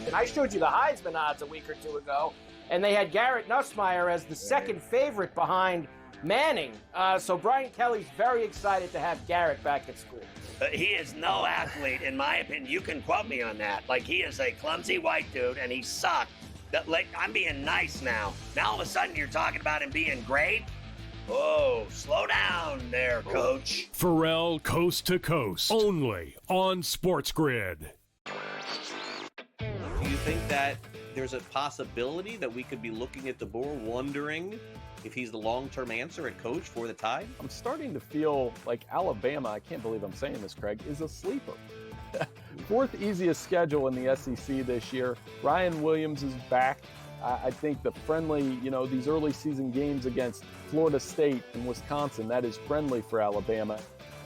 And I showed you the Heisman odds a week or two ago, and they had Garrett Nussmeier as the second favorite behind Manning. So Brian Kelly's very excited to have Garrett back at school. He is no athlete, in my opinion. You can quote me on that. Like, he is a clumsy white dude, and he sucked. Like, I'm being nice now. Now, all of a sudden, you're talking about him being great? Oh, slow down there, Coach. Pharrell Coast to Coast, only on SportsGrid. Do you think that there's a possibility that we could be looking at DeBoer wondering if he's the long-term answer at coach for the Tide? I'm starting to feel like Alabama, I can't believe I'm saying this, Craig, is a sleeper. Fourth easiest schedule in the SEC this year. Ryan Williams is back. I think the friendly, these early season games against Florida State and Wisconsin, that is friendly for Alabama.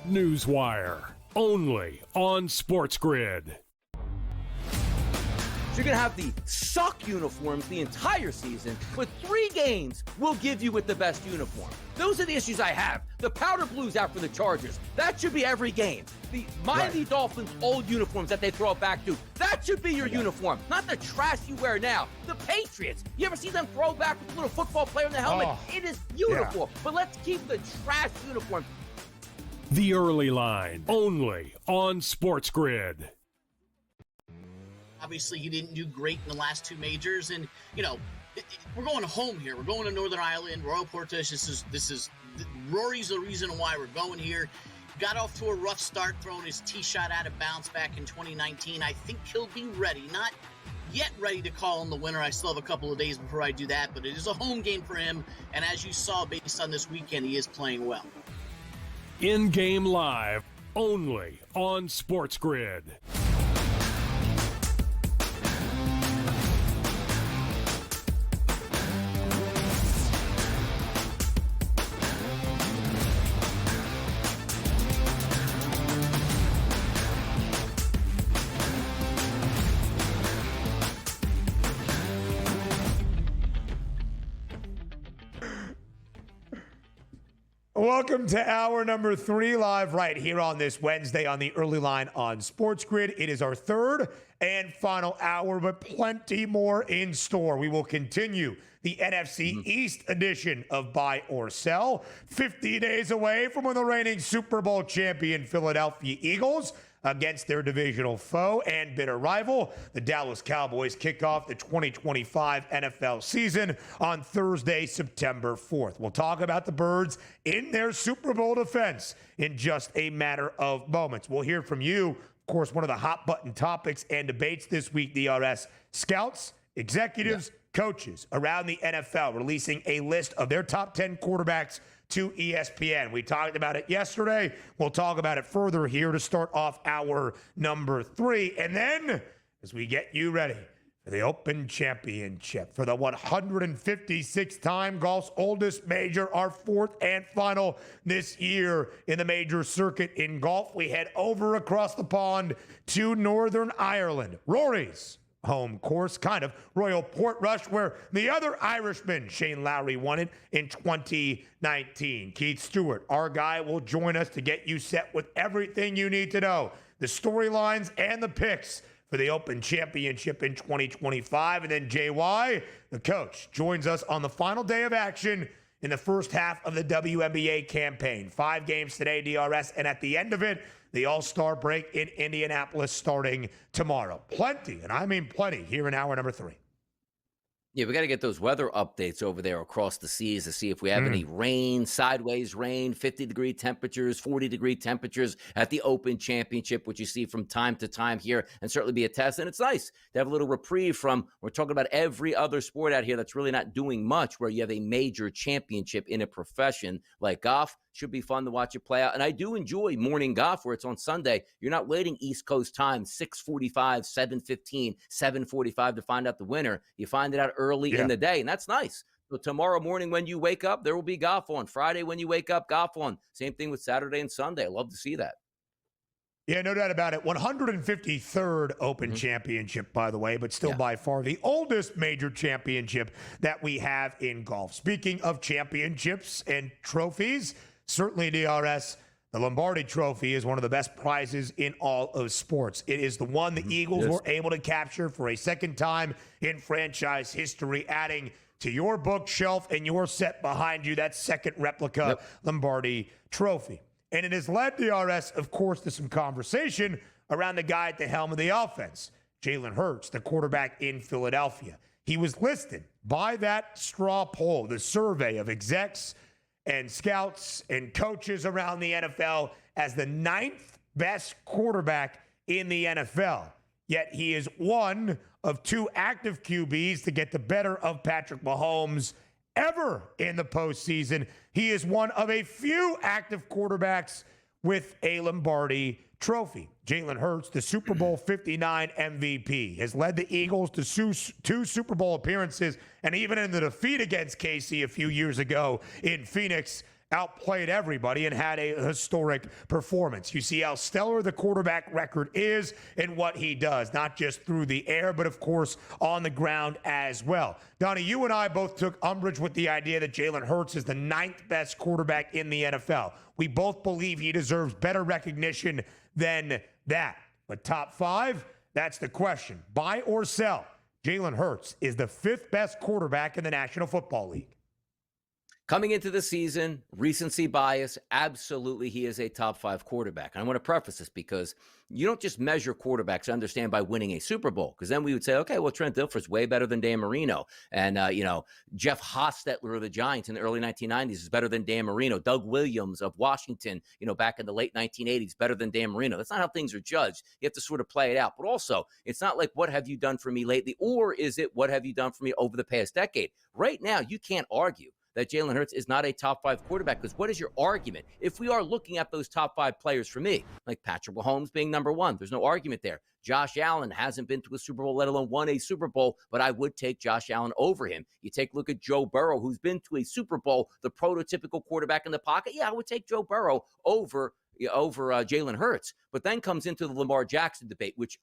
Newswire, only on SportsGrid. So you're going to have the suck uniforms the entire season, but 3 games will give you with the best uniform. Those are the issues I have. The powder blues out for the Chargers. That should be every game. The Miami Dolphins old uniforms that they throw it back to. That should be your uniform, not the trash you wear now. The Patriots. You ever see them throw back with a little football player in the helmet? It is beautiful. Yeah. But let's keep the trash uniform. The Early Line, only on SportsGrid. Obviously, he didn't do great in the last 2 majors, and we're going home here. We're going to Northern Ireland, Royal Portage. This is Rory's the reason why we're going here. Got off to a rough start, throwing his tee shot out of bounds back in 2019. I think he'll be ready. Not yet ready to call him the winner. I still have a couple of days before I do that, but it is a home game for him. And as you saw, based on this weekend, he is playing well. In-game live, only on SportsGrid. Welcome to hour number 3 live right here on this Wednesday on the Early Line on SportsGrid. It is our third and final hour, but plenty more in store. We will continue the NFC East edition of Buy or Sell. 50 days away from when the reigning Super Bowl champion Philadelphia Eagles against their divisional foe and bitter rival, the Dallas Cowboys, kick off the 2025 NFL season on Thursday, September 4th. We'll talk about the Birds in their Super Bowl defense in just a matter of moments. We'll hear from you. Of course, one of the hot-button topics and debates this week, DRS, scouts, executives, coaches around the NFL releasing a list of their top 10 quarterbacks to ESPN. We talked about it yesterday. We'll talk about it further here to start off hour number 3. And then, as we get you ready for the Open Championship, for the 156th time, golf's oldest major, our 4th and final this year in the major circuit in golf, we head over across the pond to Northern Ireland. Rory's home course, kind of Royal Portrush, where the other Irishman, Shane Lowry, won it in 2019. Keith Stewart, our guy, will join us to get you set with everything you need to know, the storylines and the picks for the Open Championship in 2025. And then JY, the coach, joins us on the final day of action in the first half of the WNBA campaign. 5 games today, DRS, and at the end of it, the All-Star break in Indianapolis starting tomorrow. Plenty, and I mean plenty, here in hour number 3. Yeah, we got to get those weather updates over there across the seas to see if we have any rain, sideways rain, 50-degree temperatures, 40-degree temperatures at the Open Championship, which you see from time to time here, and certainly be a test. And it's nice to have a little reprieve from, we're talking about every other sport out here that's really not doing much, where you have a major championship in a profession like golf. Should be fun to watch it play out. And I do enjoy morning golf where it's on Sunday. You're not waiting East Coast time, 6:45, 7:15, 7:45 to find out the winner. You find it out early in the day, and that's nice. So tomorrow morning when you wake up, there will be golf on. Friday when you wake up, golf on. Same thing with Saturday and Sunday. I love to see that. Yeah, no doubt about it. 153rd Open Championship, by the way, but still by far the oldest major championship that we have in golf. Speaking of championships and trophies, certainly, DRS, The Lombardi Trophy is one of the best prizes in all of sports. It is the one the Eagles were able to capture for a second time in franchise history, adding to your bookshelf and your set behind you that second replica Lombardi Trophy. And it has led DRS, of course, to some conversation around the guy at the helm of the offense, Jalen Hurts, the quarterback in Philadelphia. He was listed by that straw poll, the survey of execs and scouts and coaches around the NFL, as the 9th best quarterback in the NFL. Yet he is one of 2 active QBs to get the better of Patrick Mahomes ever in the postseason. He is one of a few active quarterbacks with a Lombardi Trophy. Jalen Hurts, the Super Bowl 59 MVP, has led the Eagles to 2 Super Bowl appearances, and even in the defeat against KC a few years ago in Phoenix, outplayed everybody and had a historic performance. You see how stellar the quarterback record is and what he does, not just through the air, but of course on the ground as well. Donnie, you and I both took umbrage with the idea that Jalen Hurts is the 9th best quarterback in the NFL. We both believe he deserves better recognition than that. But top 5, that's the question. Buy or sell? Jalen Hurts is the 5th best quarterback in the National Football League. Coming into the season, recency bias, absolutely he is a top 5 quarterback. And I want to preface this because you don't just measure quarterbacks, understand, by winning a Super Bowl. Because then we would say, okay, well, Trent Dilfer's way better than Dan Marino. And, Jeff Hostetler of the Giants in the early 1990s is better than Dan Marino. Doug Williams of Washington, back in the late 1980s, better than Dan Marino. That's not how things are judged. You have to sort of play it out. But also, it's not like, what have you done for me lately? Or is it, what have you done for me over the past decade? Right now, you can't argue that Jalen Hurts is not a top 5 quarterback, because what is your argument? If we are looking at those top 5 players for me, like Patrick Mahomes being number 1, there's no argument there. Josh Allen hasn't been to a Super Bowl, let alone won a Super Bowl, but I would take Josh Allen over him. You take a look at Joe Burrow, who's been to a Super Bowl, the prototypical quarterback in the pocket. Yeah, I would take Joe Burrow over Jalen Hurts. But then comes into the Lamar Jackson debate, which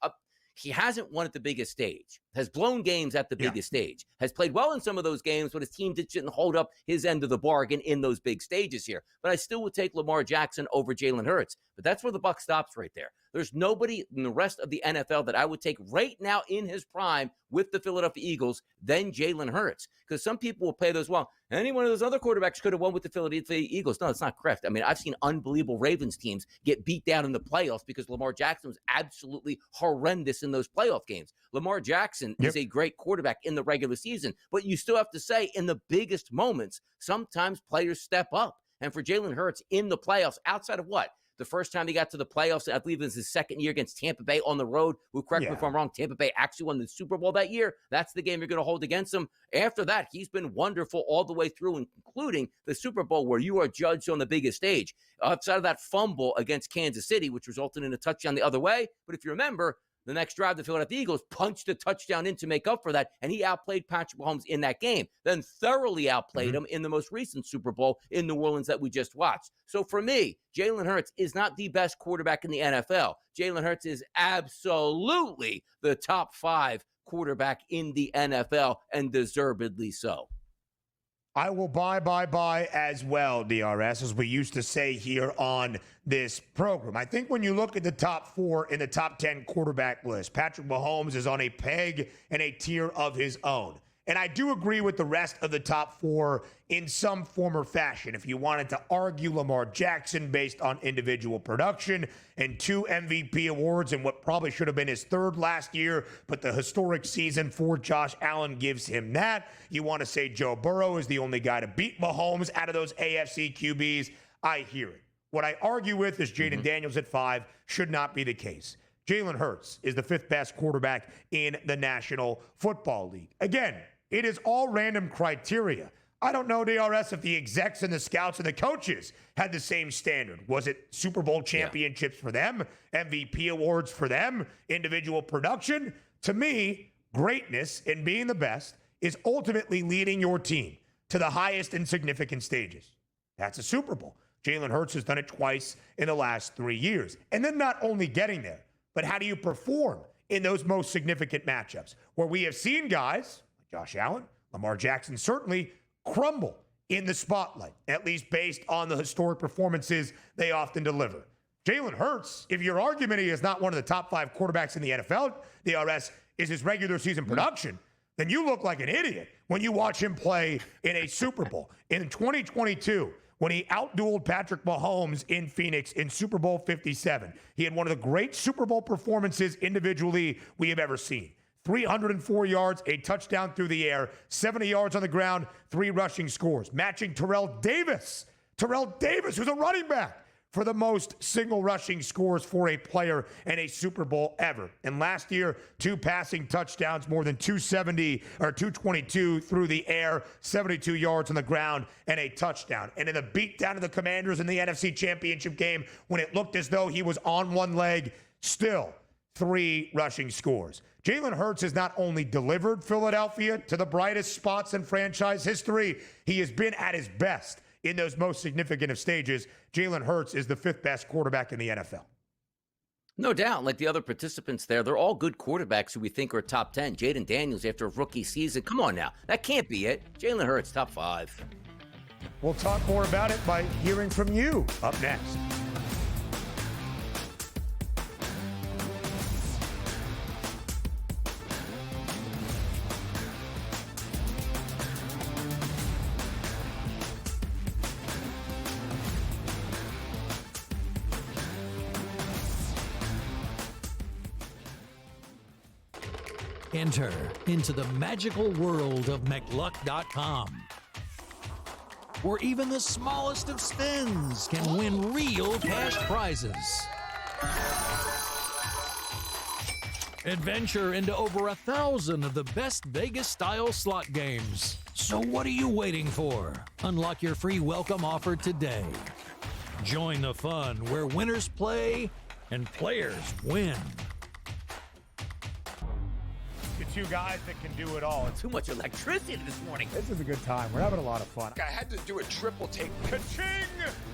he hasn't won at the biggest stage, has blown games at the biggest stage, has played well in some of those games, but his team didn't hold up his end of the bargain in those big stages here. But I still would take Lamar Jackson over Jalen Hurts. But that's where the buck stops right there. There's nobody in the rest of the NFL that I would take right now in his prime with the Philadelphia Eagles than Jalen Hurts. Because some people will play those, well, any one of those other quarterbacks could have won with the Philadelphia Eagles. No, it's not correct. I mean, I've seen unbelievable Ravens teams get beat down in the playoffs because Lamar Jackson was absolutely horrendous in those playoff games. Lamar Jackson is a great quarterback in the regular season, but you still have to say in the biggest moments, sometimes players step up. And for Jalen Hurts in the playoffs, outside of what? The first time he got to the playoffs, I believe it was his second year against Tampa Bay on the road. Who, correct me if I'm wrong, Tampa Bay actually won the Super Bowl that year. That's the game you're going to hold against him. After that, he's been wonderful all the way through, including the Super Bowl, where you are judged on the biggest stage. Outside of that fumble against Kansas City, which resulted in a touchdown the other way. But if you remember, the next drive, the Philadelphia Eagles punched a touchdown in to make up for that, and he outplayed Patrick Mahomes in that game, then thoroughly outplayed him in the most recent Super Bowl in New Orleans that we just watched. So for me, Jalen Hurts is not the best quarterback in the NFL. Jalen Hurts is absolutely the top 5 quarterback in the NFL, and deservedly so. I will buy as well, DRS, as we used to say here on this program. I think when you look at the top 4 in the top 10 quarterback list, Patrick Mahomes is on a peg and a tier of his own. And I do agree with the rest of the top 4 in some form or fashion. If you wanted to argue Lamar Jackson based on individual production and 2 MVP awards and what probably should have been his 3rd last year, but the historic season for Josh Allen gives him that. You want to say Joe Burrow is the only guy to beat Mahomes out of those AFC QBs. I hear it. What I argue with is Jaden Daniels at 5 should not be the case. Jalen Hurts is the 5th best quarterback in the National Football League. Again, it is all random criteria. I don't know, DRS, if the execs and the scouts and the coaches had the same standard. Was it Super Bowl championships for them, MVP awards for them, individual production? To me, greatness in being the best is ultimately leading your team to the highest and significant stages. That's a Super Bowl. Jalen Hurts has done it twice in the last 3 years. And then not only getting there, but how do you perform in those most significant matchups where we have seen guys, like Josh Allen, Lamar Jackson certainly, crumble in the spotlight, at least based on the historic performances they often deliver. Jalen Hurts, if your argument he is not one of the top 5 quarterbacks in the NFL, DRS, is his regular season production, then you look like an idiot when you watch him play in a Super Bowl. In 2022, when he outdueled Patrick Mahomes in Phoenix in Super Bowl 57, he had one of the great Super Bowl performances individually we have ever seen. 304 yards, a touchdown through the air, 70 yards on the ground, 3 rushing scores, matching Terrell Davis. Terrell Davis, who's a running back, for the most single rushing scores for a player in a Super Bowl ever. And last year, 2 passing touchdowns, more than 222 through the air, 72 yards on the ground, and a touchdown. And in the beatdown of the Commanders in the NFC Championship game, when it looked as though he was on one leg, still 3 rushing scores. Jalen Hurts has not only delivered Philadelphia to the brightest spots in franchise history, he has been at his best in those most significant of stages. Jalen Hurts is the 5th best quarterback in the NFL. No doubt. Like the other participants there, they're all good quarterbacks who we think are top 10. Jaden Daniels after a rookie season. Come on now. That can't be it. Jalen Hurts, top 5. We'll talk more about it by hearing from you up next. Enter into the magical world of McLuck.com, where even the smallest of spins can win real cash prizes. Adventure into over 1,000 of the best Vegas-style slot games. So what are you waiting for? Unlock your free welcome offer today. Join the fun where winners play and players win. 2 guys that can do it all. Too much electricity this morning. This is a good time. We're having a lot of fun. I had to do a triple take. Ka-ching!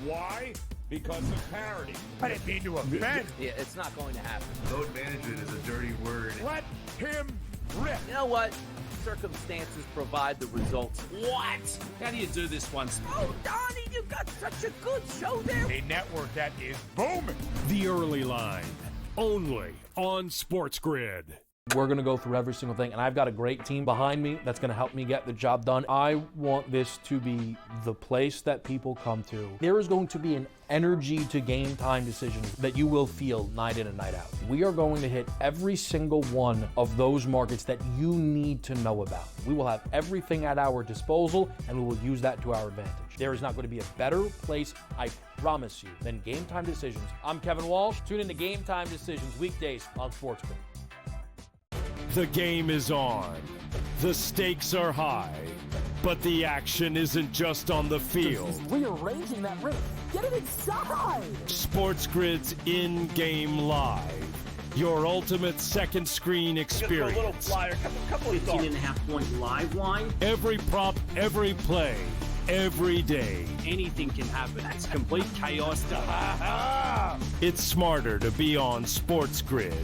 Why? Because of parity. I didn't mean to offend. Yeah, it's not going to happen. Load management is a dirty word. Let him rip. You know what? Circumstances provide the results. What? How do you do this once? Oh, Donnie, you got such a good show there. A network that is booming. The Early Line, only on SportsGrid. We're going to go through every single thing, and I've got a great team behind me that's going to help me get the job done. I want this to be the place that people come to. There is going to be an energy to game time decisions that you will feel night in and night out. We are going to hit every single one of those markets that you need to know about. We will have everything at our disposal, and we will use that to our advantage. There is not going to be a better place, I promise you, than Game Time Decisions. I'm Kevin Walsh. Tune in to Game Time Decisions weekdays on SportsGrid. The game is on. The stakes are high. But the action isn't just on the field. He's rearranging that ring. Get it inside! SportsGrid's in-game live. Your ultimate second screen experience. Just a little flyer, couple of 15.5-point live line. Every prop, every play, every day. Anything can happen. That's complete chaos. It's smarter to be on SportsGrid.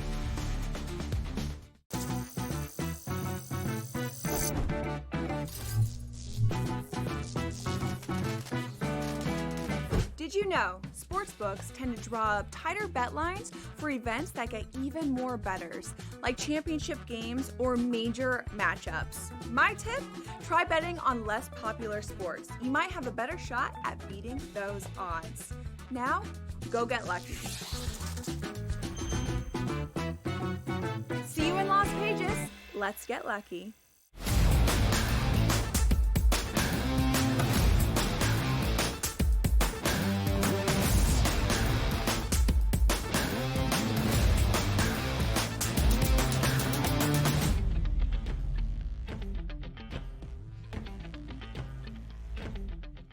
Did you know sportsbooks tend to draw up tighter bet lines for events that get even more bettors, like championship games or major matchups? My tip? Try betting on less popular sports. You might have a better shot at beating those odds. Now, go get lucky. See you in Las Vegas. Let's get lucky.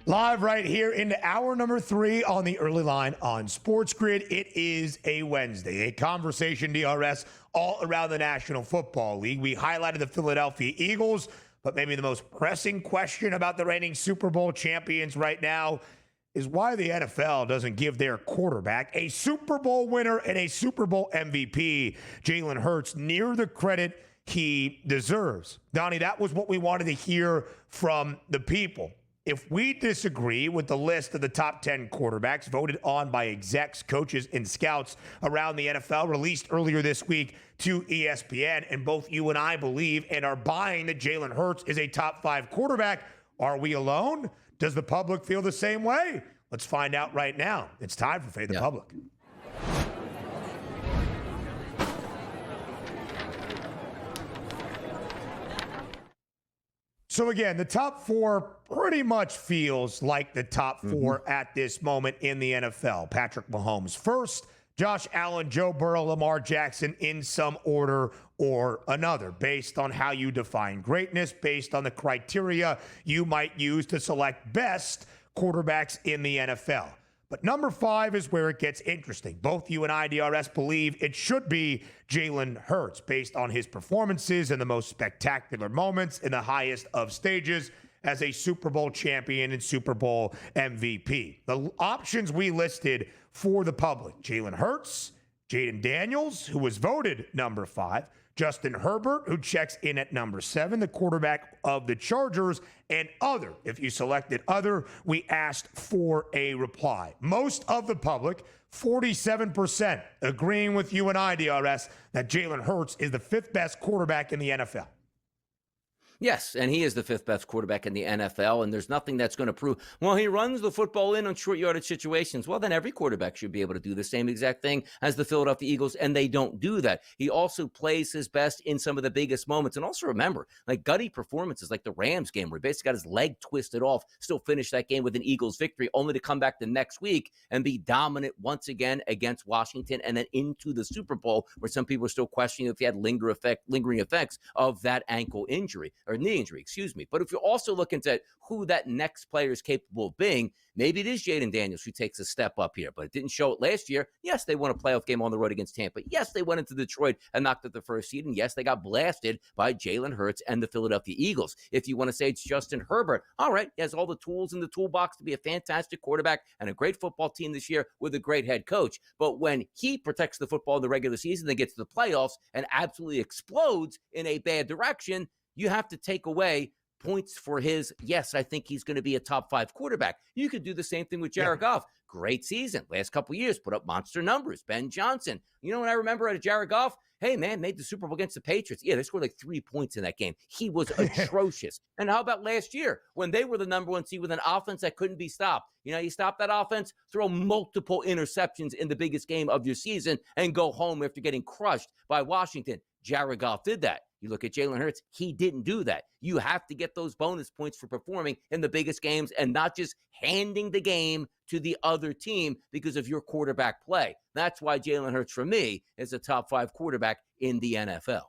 Live right here into hour number 3 on the Early Line on SportsGrid. It is a Wednesday, a conversation, DRS, all around the National Football League. We highlighted the Philadelphia Eagles, but maybe the most pressing question about the reigning Super Bowl champions right now is why the NFL doesn't give their quarterback, a Super Bowl winner and a Super Bowl MVP, Jalen Hurts, near the credit he deserves. Donnie, that was what we wanted to hear from the people. if we disagree with the list of the top 10 quarterbacks voted on by execs, coaches, and scouts around the NFL, released earlier this week to ESPN, and both you and I believe and are buying that Jalen Hurts is a top 5 quarterback, are we alone? Does the public feel the same way? Let's find out right now. It's time for Fade the Public. So again, the top 4 pretty much feels like the top 4 at this moment in the NFL. Patrick Mahomes first, Josh Allen, Joe Burrow, Lamar Jackson in some order or another, based on how you define greatness, based on the criteria you might use to select best quarterbacks in the NFL. But number 5 is where it gets interesting. Both you and I, DRS, believe it should be Jalen Hurts based on his performances in the most spectacular moments in the highest of stages as a Super Bowl champion and Super Bowl MVP. The options we listed for the public: Jalen Hurts, Jaden Daniels, who was voted number 5, Justin Herbert, who checks in at number 7, the quarterback of the Chargers, and other. If you selected other, we asked for a reply. Most of the public, 47%, agreeing with you and I, DRS, that Jalen Hurts is the 5th best quarterback in the NFL. Yes, and he is the 5th best quarterback in the NFL, and there's nothing that's going to prove, well, he runs the football in on short yardage situations. Well, then every quarterback should be able to do the same exact thing as the Philadelphia Eagles, and they don't do that. He also plays his best in some of the biggest moments. And also remember, like gutty performances like the Rams game where he basically got his leg twisted off, still finished that game with an Eagles victory, only to come back the next week and be dominant once again against Washington and then into the Super Bowl, where some people are still questioning if he had lingering effects of that ankle injury. Or knee injury, excuse me. But if you're also looking at who that next player is capable of being, maybe it is Jaden Daniels who takes a step up here, but it didn't show it last year. Yes, they won a playoff game on the road against Tampa. Yes, they went into Detroit and knocked out the first seed. And yes, they got blasted by Jalen Hurts and the Philadelphia Eagles. If you want to say it's Justin Herbert, all right, he has all the tools in the toolbox to be a fantastic quarterback and a great football team this year with a great head coach. But when he protects the football in the regular season, then gets to the playoffs and absolutely explodes in a bad direction, you have to take away points for his, yes, I think he's going to be a top 5 quarterback. You could do the same thing with Jared Goff. Great season. Last couple of years, put up monster numbers. Ben Johnson. You know what I remember out of Jared Goff? Hey, man, made the Super Bowl against the Patriots. Yeah, they scored like 3 points in that game. He was atrocious. And how about last year when they were the number 1 seed with an offense that couldn't be stopped? You know, you stop that offense, throw multiple interceptions in the biggest game of your season, and go home after getting crushed by Washington. Jared Goff did that. You look at Jalen Hurts, he didn't do that. You have to get those bonus points for performing in the biggest games and not just handing the game to the other team because of your quarterback play. That's why Jalen Hurts, for me, is a top 5 quarterback in the NFL.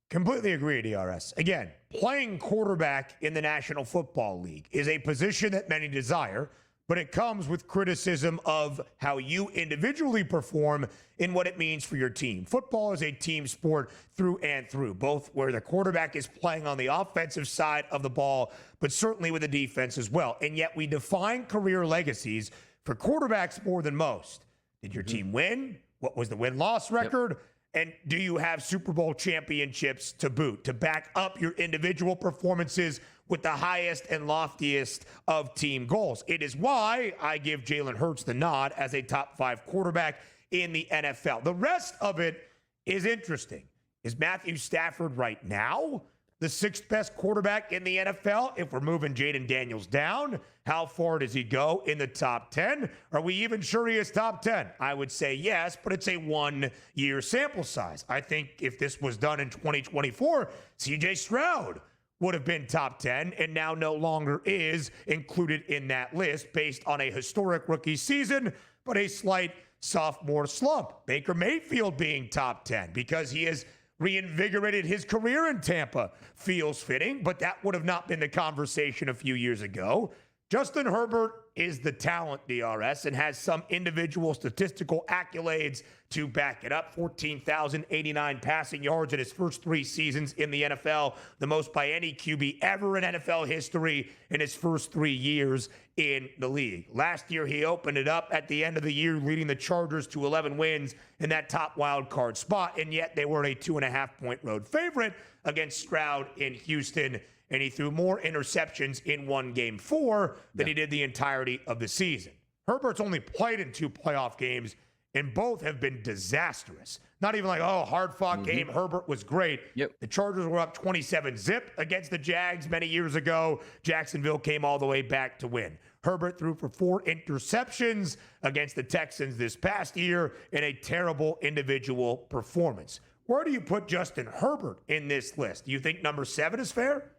Completely agree, DRS. Again, playing quarterback in the National Football League is a position that many desire, but it comes with criticism of how you individually perform in what it means for your team. Football is a team sport through and through, both where the quarterback is playing on the offensive side of the ball, but certainly with the defense as well. And yet we define career legacies for quarterbacks more than most. Did your team win? What was the win-loss record? Yep. And do you have Super Bowl championships to boot, to back up your individual performances with the highest and loftiest of team goals? It is why I give Jalen Hurts the nod as a top 5 quarterback in the NFL. The rest of it is interesting. Is Matthew Stafford right now the 6th best quarterback in the NFL? If we're moving Jaden Daniels down, how far does he go in the top 10? Are we even sure he is top 10? I would say yes, but it's a 1-year sample size. I think if this was done in 2024, CJ Stroud would have been top 10 and now no longer is included in that list based on a historic rookie season, but a slight sophomore slump. Baker Mayfield being top 10 because he has reinvigorated his career in Tampa feels fitting, but that would have not been the conversation a few years ago. Justin Herbert is the talent, DRS, and has some individual statistical accolades to back it up. 14,089 passing yards in his first 3 seasons in the NFL, the most by any QB ever in NFL history in his first 3 years in the league. Last year, he opened it up at the end of the year, leading the Chargers to 11 wins in that top wild card spot, and yet they were a 2.5-point road favorite against Stroud in Houston and he threw more interceptions in one game 4 than he did the entirety of the season. Herbert's only played in 2 playoff games, and both have been disastrous. Not even like, hard-fought game. Herbert was great. The Chargers were up 27-zip against the Jags many years ago. Jacksonville came all the way back to win. Herbert threw for 4 interceptions against the Texans this past year in a terrible individual performance. Where do you put Justin Herbert in this list? Do you think number 7 is fair?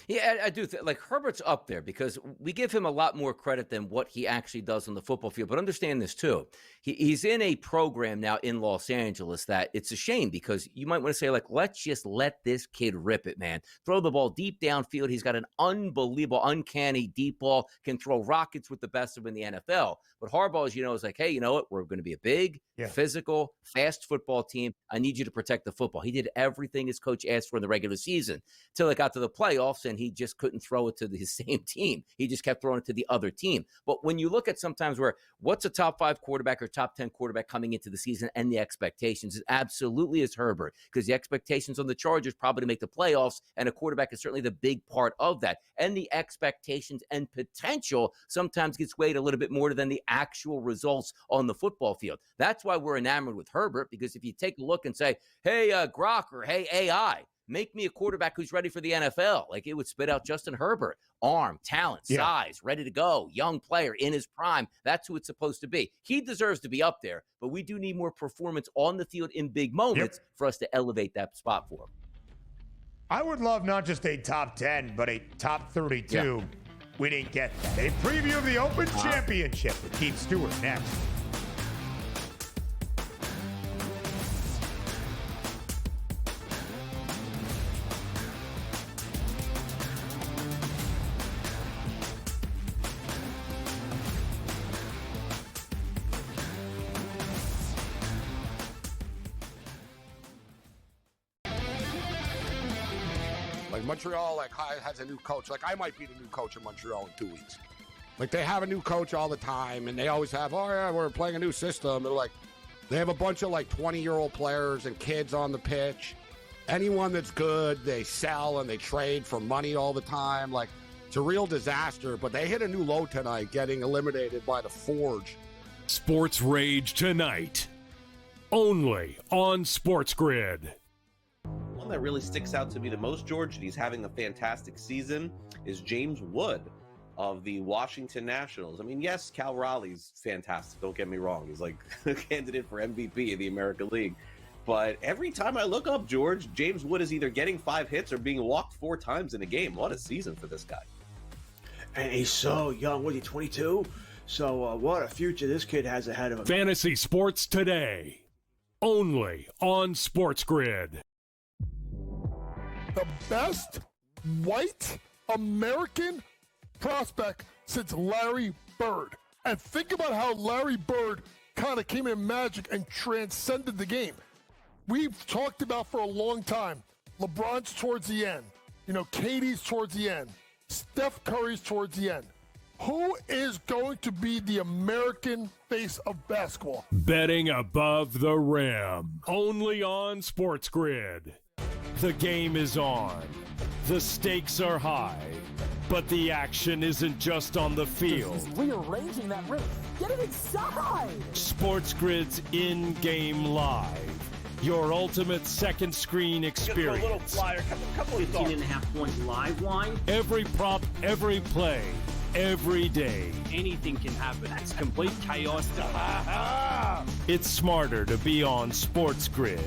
Yeah, I do. Like, Herbert's up there because we give him a lot more credit than what he actually does on the football field. But understand this, too. He's in a program now in Los Angeles that it's a shame because you might want to say, like, let's just let this kid rip it, man. Throw the ball deep downfield. He's got an unbelievable, uncanny deep ball, can throw rockets with the best of them in the NFL. But Harbaugh, as you know, is like, hey, you know what? We're going to be a big, physical, fast football team. I need you to protect the football. He did everything his coach asked for in the regular season until it got to the playoffs, and he just couldn't throw it to his same team. He just kept throwing it to the other team. But when you look at sometimes where what's a top 5 quarterback or top 10 quarterback coming into the season and the expectations, it absolutely is Herbert, because the expectations on the Chargers probably to make the playoffs, and a quarterback is certainly the big part of that. And the expectations and potential sometimes gets weighed a little bit more than the actual results on the football field. That's why we're enamored with Herbert, because if you take a look and say, hey, Grok, or hey, AI, make me a quarterback who's ready for the NFL. Like, it would spit out Justin Herbert. Arm, talent, size, ready to go, young player in his prime. That's who it's supposed to be. He deserves to be up there, but we do need more performance on the field in big moments for us to elevate that spot for him. I would love not just a top 10, but a top 32. We didn't get that. A preview of the Open Championship with Keith Stewart next. Montreal has a new coach. Like, I might be the new coach of Montreal in 2 weeks. Like, they have a new coach all the time, and they always have, we're playing a new system. They're like, they have a bunch of 20-year-old players and kids on the pitch. Anyone that's good, they sell and they trade for money all the time. Like, it's a real disaster. But they hit a new low tonight, getting eliminated by the Forge. Sports Rage tonight, only on SportsGrid. One that really sticks out to me the most, George, and he's having a fantastic season, is James Wood of the Washington Nationals. I mean, yes, Cal Raleigh's fantastic. Don't get me wrong. He's like a candidate for MVP of the American League. But every time I look up, George, James Wood is either getting 5 hits or being walked 4 times in a game. What a season for this guy. And he's so young. What, is he 22? So what a future this kid has ahead of him. Fantasy Sports Today, only on SportsGrid. The best white American prospect since Larry Bird. And think about how Larry Bird kind of came in Magic and transcended the game. We've talked about for a long time, LeBron's towards the end. KD's towards the end. Steph Curry's towards the end. Who is going to be the American face of basketball? Betting above the rim, only on SportsGrid. The game is on. The stakes are high. But the action isn't just on the field. He's rearranging that roof. Get it inside! SportsGrid's in-game live. Your ultimate second screen experience. A little flyer, couple 15.5 point live line. Every prop, every play, every day. Anything can happen. It's complete chaos. It's smarter to be on SportsGrid.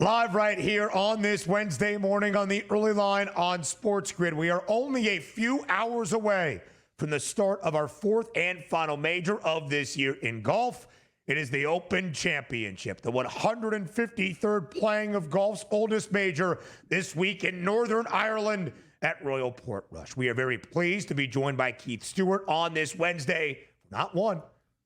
Live right here on this Wednesday morning on the early line on SportsGrid. We are only a few hours away from the start of our 4th and final major of this year in golf. It is the Open Championship, the 153rd playing of golf's oldest major this week in Northern Ireland at Royal Portrush. We are very pleased to be joined by Keith Stewart on this Wednesday. Not 1,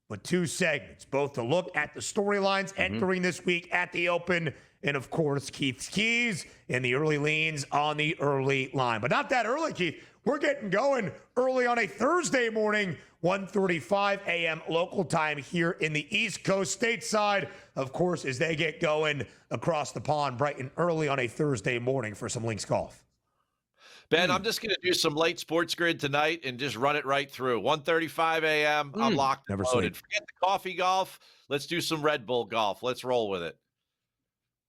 but 2 segments, both to look at the storylines entering this week at the Open, and of course, Keith's keys and the early leans on the early line. But not that early, Keith. We're getting going early on a Thursday morning, 1:35 a.m. local time here in the East Coast stateside, of course, as they get going across the pond bright and early on a Thursday morning for some links golf. Ben, I'm just going to do some late sports grid tonight and just run it right through. 1:35 a.m. I'm locked and loaded. Forget the coffee golf. Let's do some Red Bull golf. Let's roll with it.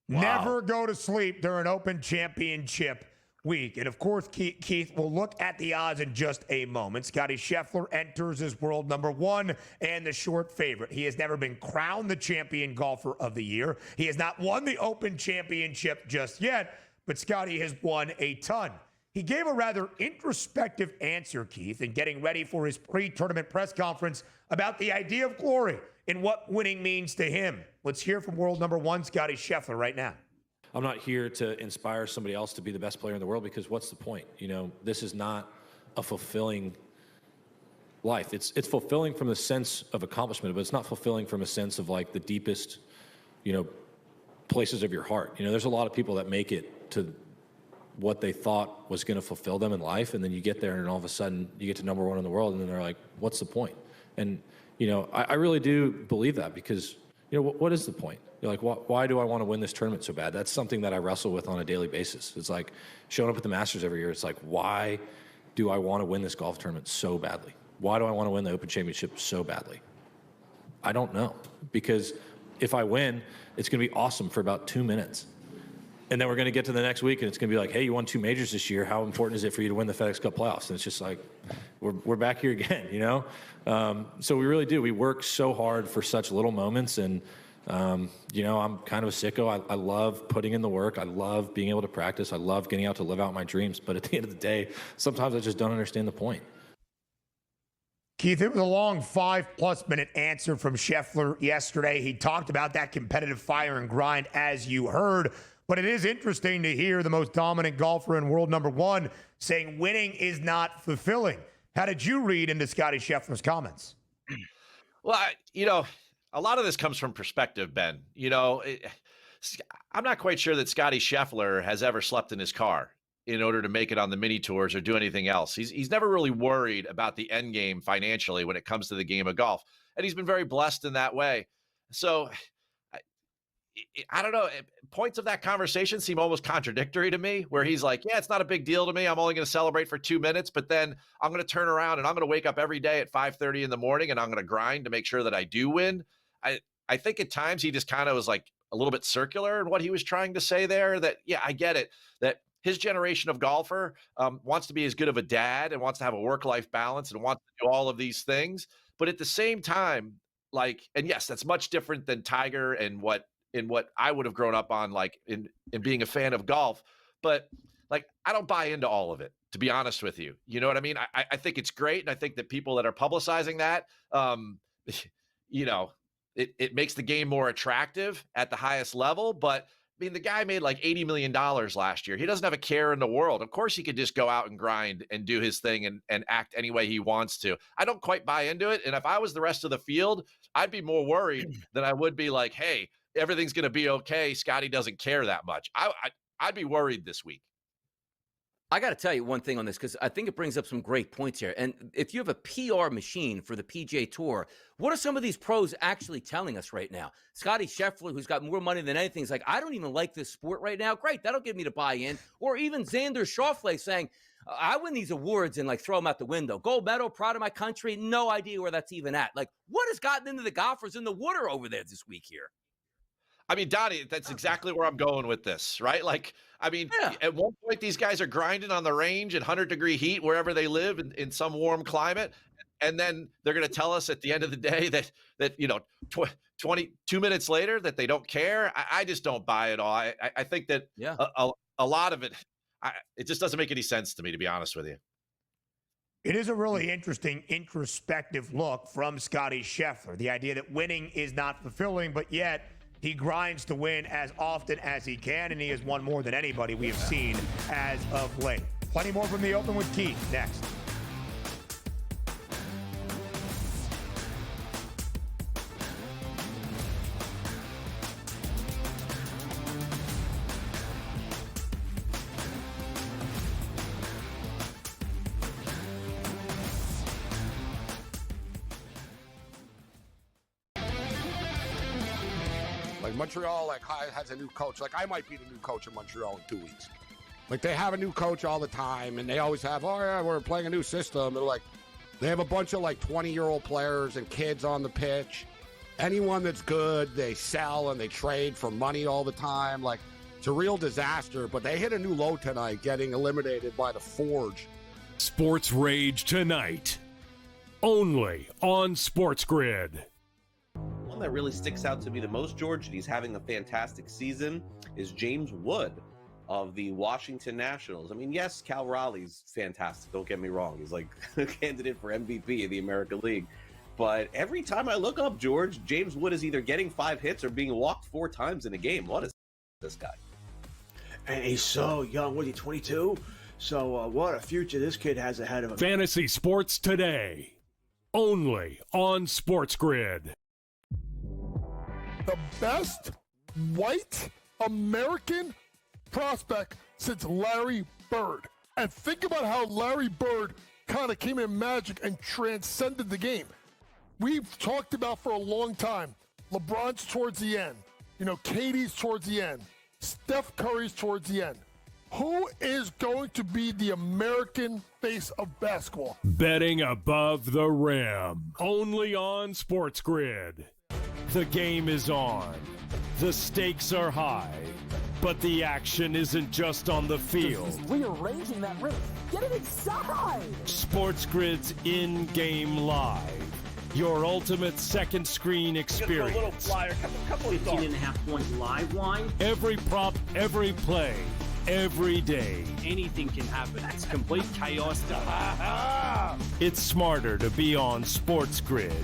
Wow. Never go to sleep during Open Championship week. And of course, Keith, we'll look at the odds in just a moment. Scottie Scheffler enters as world number 1 and the short favorite. He has never been crowned the champion golfer of the year. He has not won the Open Championship just yet, but Scottie has won a ton. He gave a rather introspective answer, Keith, in getting ready for his pre-tournament press conference about the idea of glory and what winning means to him. Let's hear from world number 1, Scottie Scheffler, right now. I'm not here to inspire somebody else to be the best player in the world, because what's the point? You know, this is not a fulfilling life. It's fulfilling from the sense of accomplishment, but it's not fulfilling from a sense of like the deepest, places of your heart. There's a lot of people that make it to what they thought was going to fulfill them in life, and then you get there and all of a sudden you get to number 1 in the world, and then they're like, what's the point? And I really do believe that, because what is the point? You're like, why do I want to win this tournament so bad? That's something that I wrestle with on a daily basis. It's like showing up at the Masters every year. It's like, why do I want to win this golf tournament so badly? Why do I want to win the Open Championship so badly? I don't know, because if I win, it's going to be awesome for about 2 minutes. And then we're going to get to the next week, and it's going to be like, hey, you won 2 majors this year. How important is it for you to win the FedEx Cup playoffs? And it's just like, we're back here again, So we really do. We work so hard for such little moments, and I'm kind of a sicko. I love putting in the work. I love being able to practice. I love getting out to live out my dreams. But at the end of the day, sometimes I just don't understand the point. Keith, it was a long 5+ minute answer from Scheffler yesterday. He talked about that competitive fire and grind, as you heard. But it is interesting to hear the most dominant golfer in world number 1 saying winning is not fulfilling. How did you read into Scottie Scheffler's comments? Well, a lot of this comes from perspective, Ben. I'm not quite sure that Scottie Scheffler has ever slept in his car in order to make it on the mini tours or do anything else. He's never really worried about the end game financially when it comes to the game of golf. And he's been very blessed in that way. So I don't know. Points of that conversation seem almost contradictory to me, where he's like, yeah, it's not a big deal to me. I'm only going to celebrate for 2 minutes, but then I'm going to turn around and I'm going to wake up every day at 5:30 in the morning and I'm going to grind to make sure that I do win. I think at times he just kind of was like a little bit circular in what he was trying to say there, that, yeah, I get it, that his generation of golfer wants to be as good of a dad and wants to have a work-life balance and wants to do all of these things. But at the same time, and yes, that's much different than Tiger and what I would have grown up on, in being a fan of golf. But I don't buy into all of it, to be honest with you. You know what I mean? I think it's great. And I think that people that are publicizing that, it makes the game more attractive at the highest level. But I mean, the guy made like $80 million last year. He doesn't have a care in the world. Of course, he could just go out and grind and do his thing and act any way he wants to. I don't quite buy into it. And if I was the rest of the field, I'd be more worried than I would be like, hey, everything's going to be okay. Scottie doesn't care that much. I'd be worried this week. I got to tell you one thing on this, because I think it brings up some great points here. And if you have a PR machine for the PGA Tour, what are some of these pros actually telling us right now? Scottie Scheffler, who's got more money than anything, is like, I don't even like this sport right now. Great, that'll get me to buy in. Or even Xander Schauffele saying, I win these awards and throw them out the window. Gold medal, proud of my country. No idea where that's even at. What has gotten into the golfers in the water over there this week here? I mean, Donnie, that's exactly where I'm going with this, right? At one point, these guys are grinding on the range in 100-degree heat wherever they live in some warm climate. And then they're going to tell us at the end of the day that 22 minutes later that they don't care. I just don't buy it all. I think that a lot of it, it just doesn't make any sense to me, to be honest with you. It is a really interesting introspective look from Scottie Scheffler. The idea that winning is not fulfilling, but yet he grinds to win as often as he can, and he has won more than anybody we have seen as of late. Plenty more from the Open with Keith next. Like Montreal, has a new coach. Like I might be the new coach of Montreal in 2 weeks. Like they have a new coach all the time, and they always have, oh yeah, we're playing a new system. And like they have a bunch of 20-year-old players and kids on the pitch. Anyone that's good, they sell and they trade for money all the time. Like it's a real disaster. But they hit a new low tonight, getting eliminated by the Forge. Sports Rage tonight, only on SportsGrid. One that really sticks out to me the most, George, and he's having a fantastic season, is James Wood of the Washington Nationals. I mean, yes, Cal Raleigh's fantastic. Don't get me wrong. He's like a candidate for MVP of the American League. But every time I look up, George, James Wood is either getting 5 hits or being walked 4 times in a game. What is this guy? And he's so young. What is he, 22? So what a future this kid has ahead of him. Fantasy Sports Today, only on SportsGrid. The best white American prospect since Larry Bird. And think about how Larry Bird kind of came in magic and transcended the game. We've talked about for a long time, LeBron's towards the end. KD's towards the end. Steph Curry's towards the end. Who is going to be the American face of basketball? Betting above the rim, only on SportsGrid. The game is on. The stakes are high. But the action isn't just on the field. He's rearranging that rim. Get it inside! SportsGrid's in-game live. Your ultimate second screen experience. Just a little flyer, couple of 15.5 points live line. Every prop, every play, every day. Anything can happen. It's complete chaos. It's smarter to be on SportsGrid.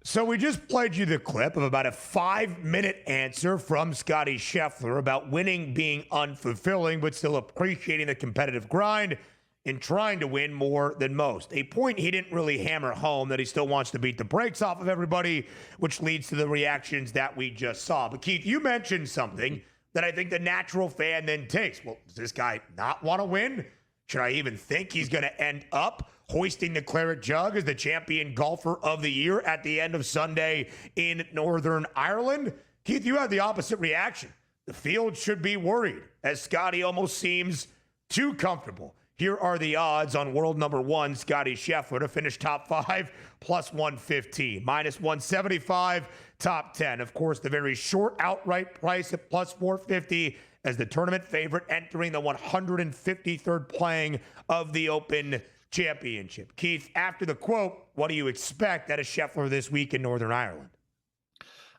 So we just played you the clip of about a 5-minute answer from Scotty Scheffler about winning being unfulfilling, but still appreciating the competitive grind and trying to win more than most. A point he didn't really hammer home, that he still wants to beat the brakes off of everybody, which leads to the reactions that we just saw. But Keith, you mentioned something that I think the natural fan then takes. Well, does this guy not want to win? Should I even think he's going to end up hoisting the claret jug as the champion golfer of the year at the end of Sunday in Northern Ireland? Keith, you had the opposite reaction. The field should be worried, as Scotty almost seems too comfortable. Here are the odds on world number 1, Scotty Scheffler, to finish top 5, plus 115. Minus 175, top 10. Of course, the very short outright price at plus 450 as the tournament favorite entering the 153rd playing of the Open Championship. Keith, after the quote, what do you expect out of Scheffler this week in Northern Ireland?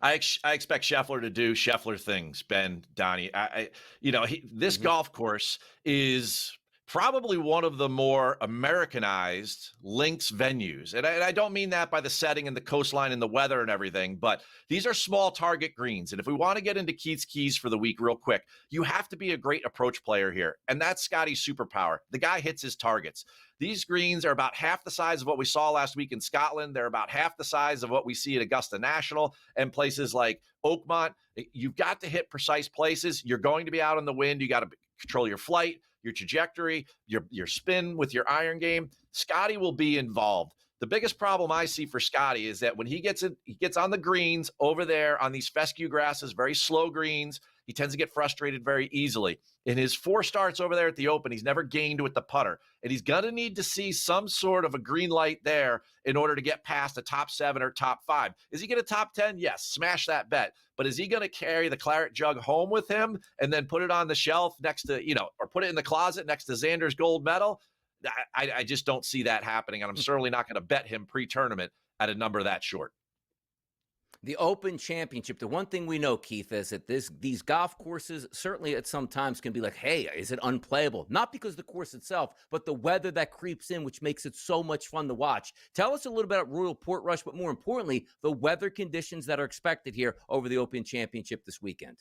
I expect Scheffler to do Scheffler things, Ben, Donnie. This golf course is probably one of the more Americanized links venues. And I don't mean that by the setting and the coastline and the weather and everything, but these are small target greens. And if we want to get into Keith's keys for the week real quick, you have to be a great approach player here. And that's Scotty's superpower. The guy hits his targets. These greens are about half the size of what we saw last week in Scotland. They're about half the size of what we see at Augusta National and places like Oakmont. You've got to hit precise places. You're going to be out in the wind. You got to control your flight, your trajectory, your spin with your iron game. Scotty will be involved. The biggest problem I see for Scotty is that when he gets on the greens over there on these fescue grasses, very slow greens, he tends to get frustrated very easily. In his 4 starts over there at the Open, he's never gained with the putter. And he's going to need to see some sort of a green light there in order to get past a top 7 or top 5. Is he going to top 10? Yes, smash that bet. But is he going to carry the claret jug home with him and then put it on the shelf next to, or put it in the closet next to Xander's gold medal? I just don't see that happening. And I'm certainly not going to bet him pre-tournament at a number that short. The Open Championship, the one thing we know, Keith, is that these golf courses certainly at some times can be like, hey, is it unplayable? Not because of the course itself, but the weather that creeps in, which makes it so much fun to watch. Tell us a little bit about Royal Portrush, but more importantly, the weather conditions that are expected here over the Open Championship this weekend.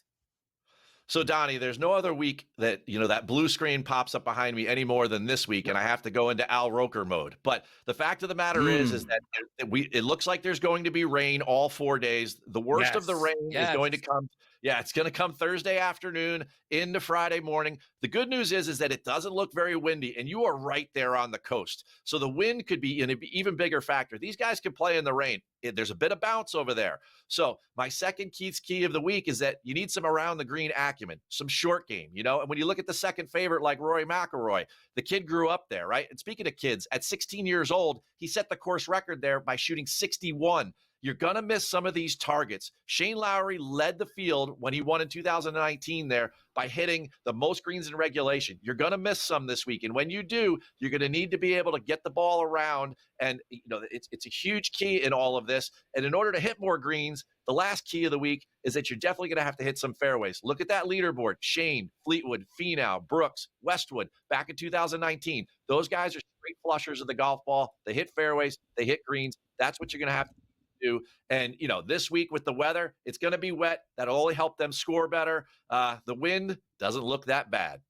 So, Donnie, there's no other week that, that blue screen pops up behind me any more than this week, and I have to go into Al Roker mode. But the fact of the matter is that it looks like there's going to be rain all 4 days. The worst of the rain is going to come. Yeah, it's going to come Thursday afternoon into Friday morning. The good news is that it doesn't look very windy, and you are right there on the coast. So the wind could be an even bigger factor. These guys can play in the rain. There's a bit of bounce over there. So my second Keith's key of the week is that you need some around the green acumen, some short game, and when you look at the second favorite like Rory McIlroy, the kid grew up there, right? And speaking of kids, at 16 years old, he set the course record there by shooting 61. You're going to miss some of these targets. Shane Lowry led the field when he won in 2019 there by hitting the most greens in regulation. You're going to miss some this week. And when you do, you're going to need to be able to get the ball around. And, it's a huge key in all of this. And in order to hit more greens, the last key of the week is that you're definitely going to have to hit some fairways. Look at that leaderboard. Shane, Fleetwood, Finau, Brooks, Westwood, back in 2019. Those guys are straight flushers of the golf ball. They hit fairways. They hit greens. That's what you're going to have to do. And, this week with the weather, it's going to be wet. That'll only help them score better. The wind doesn't look that bad.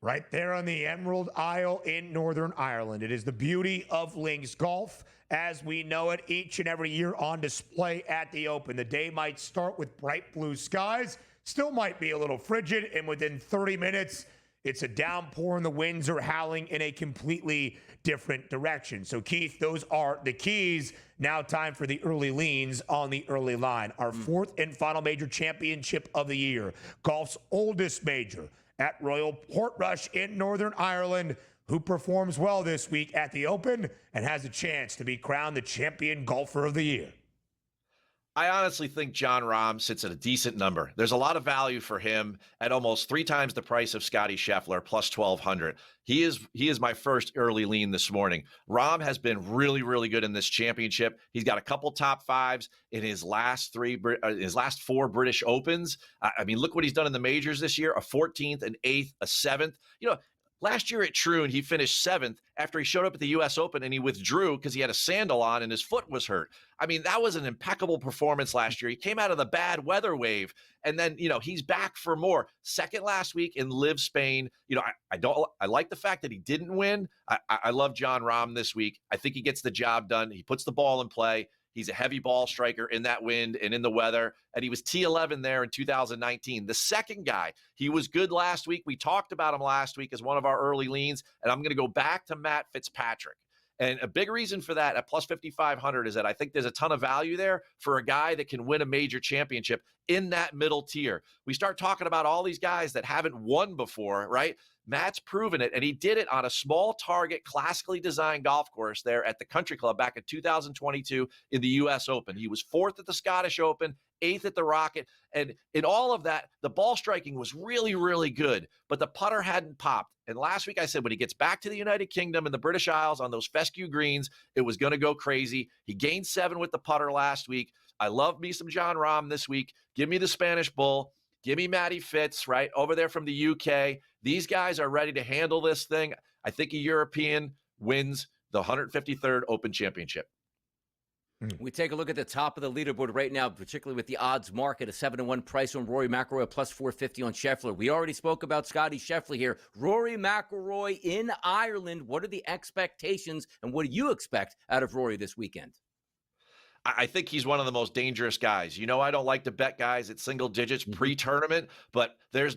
Right there on the Emerald Isle in Northern Ireland. It is the beauty of links golf as we know it each and every year on display at the Open. The day might start with bright blue skies, still might be a little frigid, and within 30 minutes, it's a downpour and the winds are howling in a completely different direction. So, Keith, those are the keys. Now time for the early leans on the early line. Our fourth and final major championship of the year, golf's oldest major at Royal Portrush in Northern Ireland, who performs well this week at the Open and has a chance to be crowned the champion golfer of the year. I honestly think Jon Rahm sits at a decent number. There's a lot of value for him at almost 3 times the price of Scotty Scheffler, plus 1,200. He is my first early lean this morning. Rahm has been really, really good in this championship. He's got a couple top fives in his last 4 British Opens. I mean, look what he's done in the majors this year: a 14th, an 8th, a 7th. Last year at Troon, he finished 7th after he showed up at the U.S. Open and he withdrew because he had a sandal on and his foot was hurt. I mean, that was an impeccable performance last year. He came out of the bad weather wave, and then, he's back for more. Second last week in Live Spain. I like the fact that he didn't win. I love Jon Rahm this week. I think he gets the job done. He puts the ball in play. He's a heavy ball striker in that wind and in the weather, and he was T11 there in 2019. The second guy, he was good last week. We talked about him last week as one of our early leans, and I'm going to go back to Matt Fitzpatrick. And a big reason for that at plus 5,500 is that I think there's a ton of value there for a guy that can win a major championship in that middle tier. We start talking about all these guys that haven't won before, right? Matt's proven it, and he did it on a small target, classically designed golf course there at the Country Club back in 2022 in the U.S. Open. He was 4th at the Scottish Open, 8th at the Rocket, and in all of that, the ball striking was really, really good, but the putter hadn't popped. And last week I said when he gets back to the United Kingdom and the British Isles on those fescue greens, it was going to go crazy. He gained 7 with the putter last week. I love me some Jon Rahm this week. Give me the Spanish Bull. Give me Matty Fitz, right, over there from the UK. These guys are ready to handle this thing. I think a European wins the 153rd Open Championship. We take a look at the top of the leaderboard right now, particularly with the odds market, a 7-1 price on Rory McIlroy, a plus 450 on Scheffler. We already spoke about Scotty Scheffler here. Rory McIlroy in Ireland. What are the expectations, and what do you expect out of Rory this weekend? I think he's one of the most dangerous guys. I don't like to bet guys at single digits pre-tournament, but there's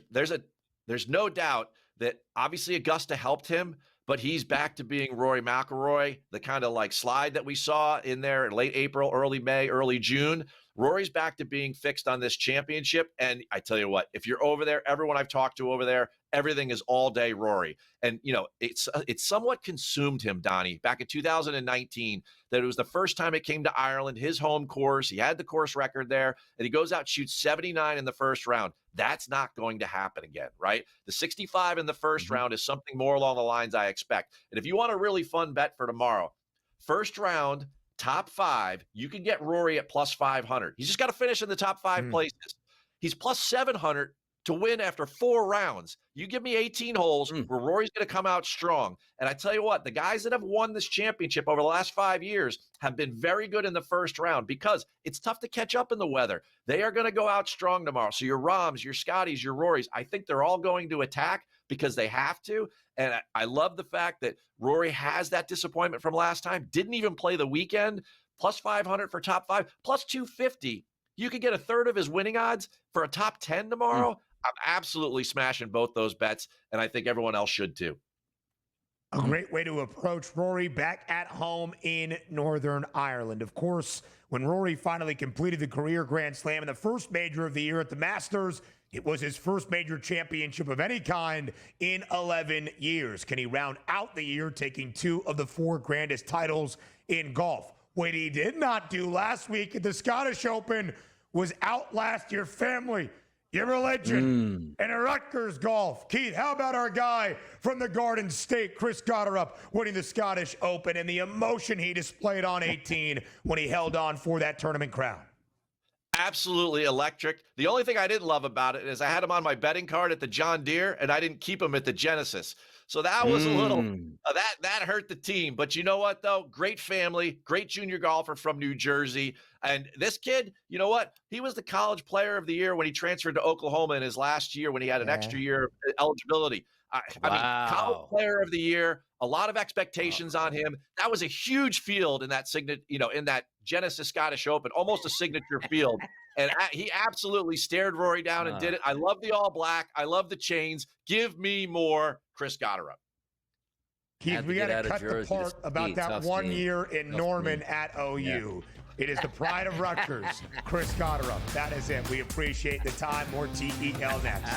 no doubt that obviously Augusta helped him, but he's back to being Rory McIlroy, the kind of like slide that we saw in there in late April, early May, early June. Rory's back to being fixed on this championship. And I tell you what, if you're over there, everyone I've talked to over there, everything is all day Rory. And, it's somewhat consumed him, Donnie, back in 2019, that it was the first time it came to Ireland, his home course. He had the course record there, and he goes out, shoots 79 in the first round. That's not going to happen again, right? The 65 in the first round is something more along the lines I expect. And if you want a really fun bet for tomorrow, first round, top 5, you can get Rory at plus 500. He's just got to finish in the top 5 places. He's plus 700 to win after 4 rounds. You give me 18 holes where Rory's going to come out strong. And I tell you what, the guys that have won this championship over the last 5 years have been very good in the first round because it's tough to catch up in the weather. They are going to go out strong tomorrow. So your Rahms, your Scotties, your Rorys, I think they're all going to attack because they have to. And I love the fact that Rory has that disappointment from last time, didn't even play the weekend, plus 500 for top 5, plus 250. You could get a third of his winning odds for a top 10 tomorrow. I'm absolutely smashing both those bets, and I think everyone else should too. A great way to approach Rory back at home in Northern Ireland. Of course, when Rory finally completed the career Grand Slam in the first major of the year at the Masters, it was his first major championship of any kind in 11 years. Can he round out the year taking 2 of the 4 grandest titles in golf? What he did not do last week at the Scottish Open was outlast your family, your religion, and a Rutgers golf. Keith, how about our guy from the Garden State, Chris Gotterup, winning the Scottish Open and the emotion he displayed on 18 when he held on for that tournament crown? Absolutely electric. The only thing I didn't love about it is I had him on my betting card at the John Deere, and I didn't keep him at the Genesis. So that was a little that hurt the team. But you know what, though? Great family, great junior golfer from New Jersey. And this kid, you know what? He was the college player of the year when he transferred to Oklahoma in his last year when he had an extra year of eligibility. I mean, college player of the year, a lot of expectations on him. That was a huge field in that in that Genesis Scottish Open, almost a signature field. And he absolutely stared Rory down and did it. I love the all black. I love the chains. Give me more Chris Gotterup. Keith, we got to cut the part about that 1 year in Norman at OU. Yeah. It is the pride of Rutgers, Chris Gotterup. That is it. We appreciate the time. More TEL next.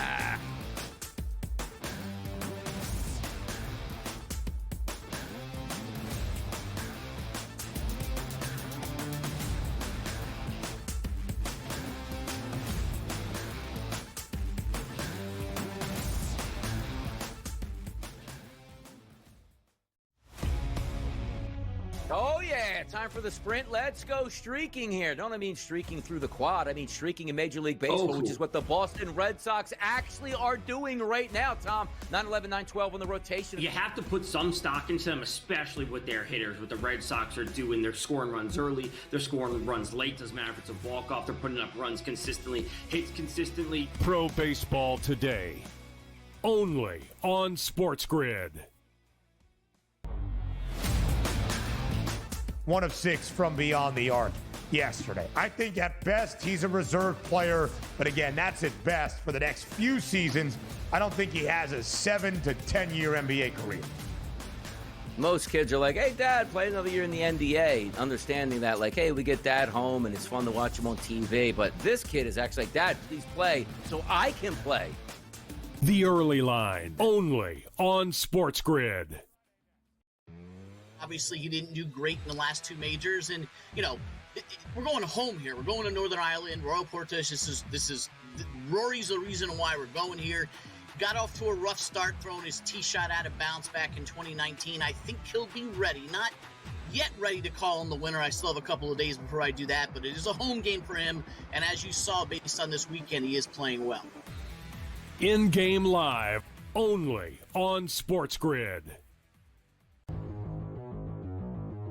Oh, yeah. Time for the sprint. Let's go streaking here. Don't I mean streaking through the quad. I mean streaking in Major League Baseball, which is what the Boston Red Sox actually are doing right now, Tom. 9-11, 9-12 on the rotation. You have to put some stock into them, especially with their hitters. What the Red Sox are doing, they're scoring runs early. They're scoring runs late. Doesn't matter if it's a walk-off. They're putting up runs consistently, hits consistently. Pro Baseball Today, only on SportsGrid. 1 of 6 from beyond the arc yesterday. I think at best he's a reserve player, but again, that's at best for the next few seasons. I don't think he has a 7 to 10 year NBA career. Most kids are like, hey, Dad, play another year in the NBA, understanding that, like, hey, we get Dad home and it's fun to watch him on TV. But this kid is actually like, Dad, please play so I can play. The Early Line, only on SportsGrid. Obviously, he didn't do great in the last 2 majors, and we're going home here. We're going to Northern Ireland, Royal Portage. This is Rory's the reason why we're going here. Got off to a rough start, throwing his tee shot out of bounds back in 2019. I think he'll be ready. Not yet ready to call him the winner. I still have a couple of days before I do that, but it is a home game for him. And as you saw, based on this weekend, he is playing well. In-game live, only on SportsGrid.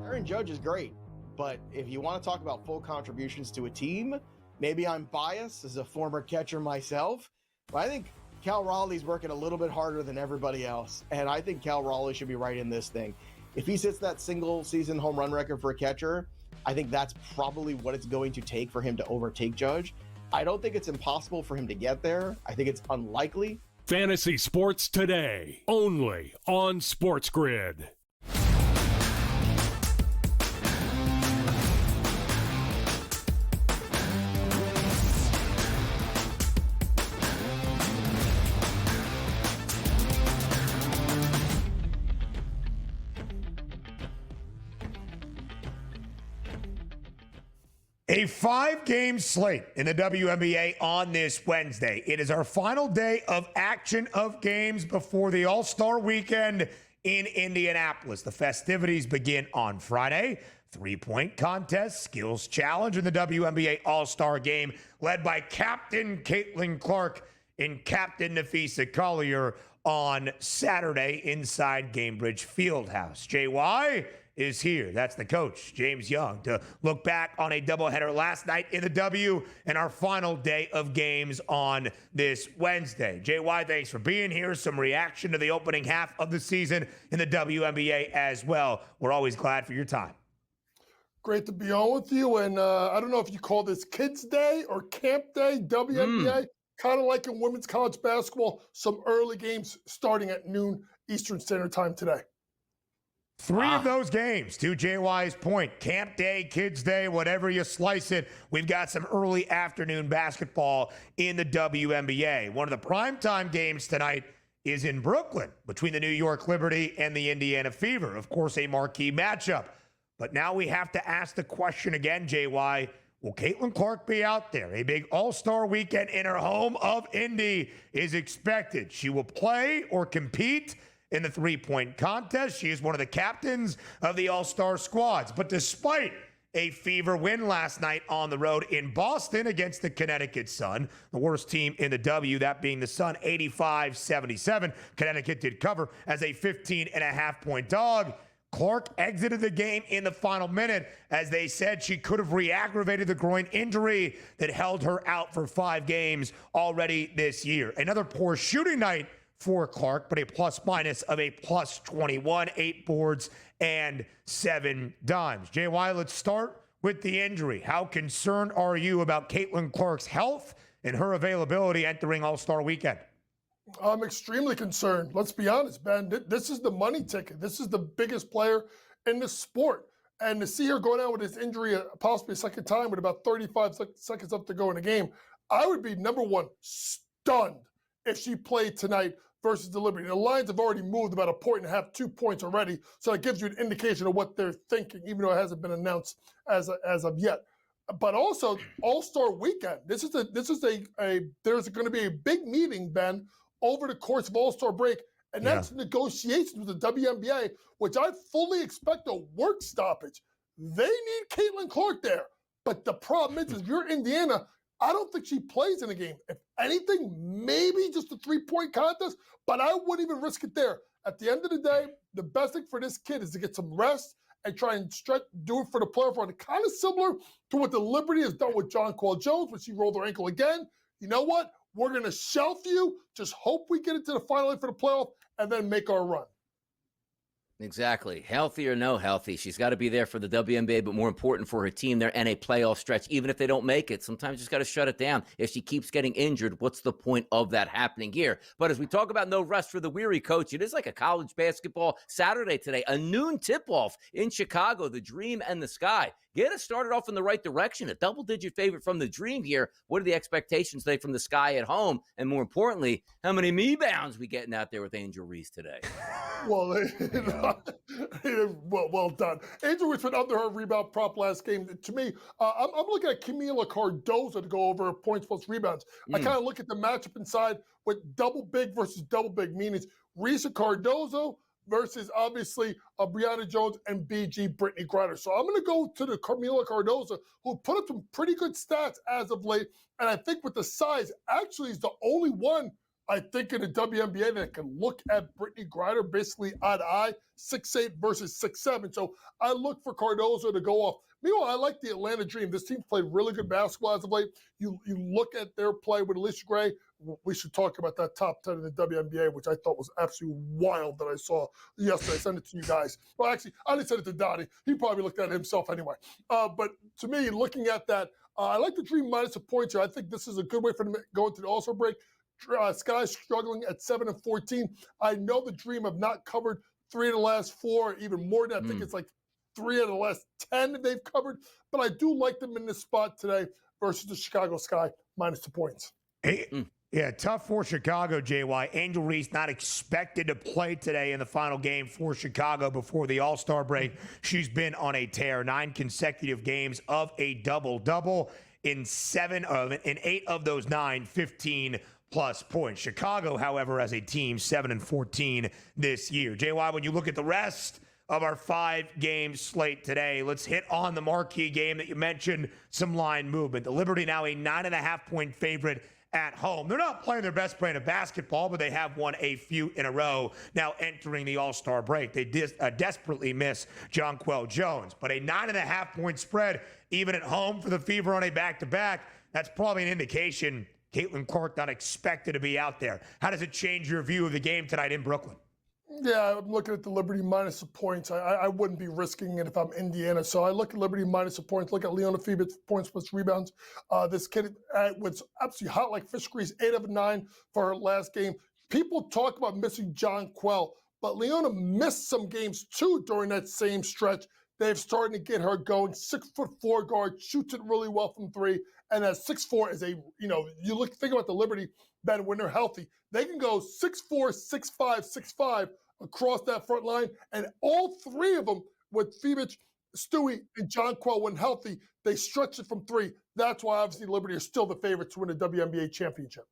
Aaron Judge is great, but if you want to talk about full contributions to a team, maybe I'm biased as a former catcher myself, but I think Cal Raleigh's working a little bit harder than everybody else, and I think Cal Raleigh should be right in this thing. If he sets that single-season home run record for a catcher, I think that's probably what it's going to take for him to overtake Judge. I don't think it's impossible for him to get there. I think it's unlikely. Fantasy Sports Today, only on SportsGrid. A 5-game slate in the WNBA on this Wednesday. It is our final day of action of games before the All-Star Weekend in Indianapolis. The festivities begin on Friday. 3-point contest, skills challenge in the WNBA All-Star Game, led by Captain Caitlin Clark in Captain Nafisa Collier on Saturday inside Gamebridge Fieldhouse. JY is here. That's the coach, James Young, to look back on a doubleheader last night in the W and our final day of games on this Wednesday. JY, thanks for being here. Some reaction to the opening half of the season in the WNBA as well. We're always glad for your time. Great to be on with you. And I don't know if you call this Kids Day or Camp Day, WNBA. Kind of like in women's college basketball, some early games starting at noon Eastern Standard Time today. Three of those games, to JY's point, Camp Day, Kids Day, whatever you slice it, we've got some early afternoon basketball in the WNBA. One of the primetime games tonight is in Brooklyn between the New York Liberty and the Indiana Fever. Of course, a marquee matchup. But now we have to ask the question again, JY, will Caitlin Clark be out there? A big all-star weekend in her home of Indy is expected. She will play or compete in the three-point contest. She is one of the captains of the all-star squads. But despite a Fever win last night on the road in Boston against the Connecticut Sun, the worst team in the W, that being the Sun, 85-77. Connecticut did cover as a 15.5-point dog. Clark exited the game in the final minute as they said she could have re-aggravated the groin injury that held her out for 5 games already this year. Another poor shooting night for Clark, but a plus-minus of a plus 21, 8 boards and 7 dimes. JY, let's start with the injury. How concerned are you about Caitlin Clark's health and her availability entering All-Star Weekend? I'm extremely concerned. Let's be honest, Ben. This is the money ticket. This is the biggest player in the sport. And to see her go down with this injury possibly a second time with about 35 seconds up to go in the game, I would be, number one, stunned if she played tonight versus the Liberty. The Lions have already moved about 1.5 points, 2 points already, so that gives you an indication of what they're thinking, even though it hasn't been announced as of yet. But also, All-Star Weekend. There's going to be a big meeting, Ben, over the course of All-Star break, and that's negotiations with the WNBA, which I fully expect a work stoppage. They need Caitlin Clark there, but the problem is if you're Indiana, I don't think she plays in the game. If anything, maybe just a 3-point contest, but I wouldn't even risk it there. At the end of the day, the best thing for this kid is to get some rest and try and do it for the playoff run. Kind of similar to what the Liberty has done with Jonquel Jones when she rolled her ankle again. You know what? We're going to shelf you. Just hope we get into the final eight for the playoff and then make our run. Exactly. Healthy or no healthy, she's got to be there for the WNBA, but more important for her team there and a playoff stretch. Even if they don't make it, sometimes you just got to shut it down. If she keeps getting injured, what's the point of that happening here? But as we talk about no rest for the weary, Coach, it is like a college basketball Saturday today, a noon tip-off in Chicago, the Dream and the Sky. Get us started off in the right direction. A double-digit favorite from the Dream here. What are the expectations today from the Sky at home? And more importantly, how many me-bounds we getting out there with Angel Reese today? Well done. Angel Reese went under her rebound prop last game. To me, I'm looking at Camila Cardozo to go over points plus rebounds. I kind of look at the matchup inside with double big versus double big, meaning Reese and Cardozo versus obviously Brianna Jones and BG Brittany Griner. So I'm going to go to the Camila Cardozo, who put up some pretty good stats as of late. And I think with the size, actually is the only one I think in the WNBA that can look at Brittany Griner basically eye to eye, 6'8" versus 6'7". So I look for Cardozo to go off. Meanwhile, I like the Atlanta Dream. This team played really good basketball as of late. You look at their play with Alicia Gray. We should talk about that top 10 in the WNBA, which I thought was absolutely wild that I saw yesterday. I sent it to you guys. Well, actually, I didn't send it to Donnie. He probably looked at it himself anyway. But to me, looking at that, I like the Dream minus a point here. I think this is a good way for them to go into the All-Star break. Sky's struggling at 7-14. I know the Dream have not covered 3 of the last 4, even more than I think it's like 3 of the last 10 that they've covered. But I do like them in this spot today versus the Chicago Sky minus 2 points. Yeah, tough for Chicago, JY. Angel Reese not expected to play today in the final game for Chicago before the All-Star break. She's been on a tear, 9 consecutive games of a double-double. In 8 of those 9, 15-plus points. Chicago, however, as a team, 7-14 this year. JY, when you look at the rest of our 5-game slate today, let's hit on the marquee game that you mentioned, some line movement. The Liberty now a 9.5-point favorite at home. They're not playing their best brand of basketball, but they have won a few in a row now entering the All-Star break. They desperately miss Jonquel Jones, but a 9.5-point spread even at home for the Fever on a back-to-back, that's probably an indication Caitlin Clark not expected to be out there. How does it change your view of the game tonight in Brooklyn? Yeah, I'm looking at the Liberty minus the points. I wouldn't be risking it if I'm Indiana. So I look at Liberty minus the points, look at Leona Phoebus points plus rebounds. This kid was absolutely hot like fish grease, 8 of 9 for her last game. People talk about missing Jonquel, but Leona missed some games too during that same stretch. They've started to get her going. 6'4" guard, shoots it really well from 3. And at 6'4" is think about the Liberty Ben when they're healthy. They can go 6'4", 6'5", 6'5", across that front line, and all 3 of them with Phoebus, Stewie, and Jonquel when healthy, they stretch it from 3. That's why obviously Liberty are still the favorites to win the WNBA championship.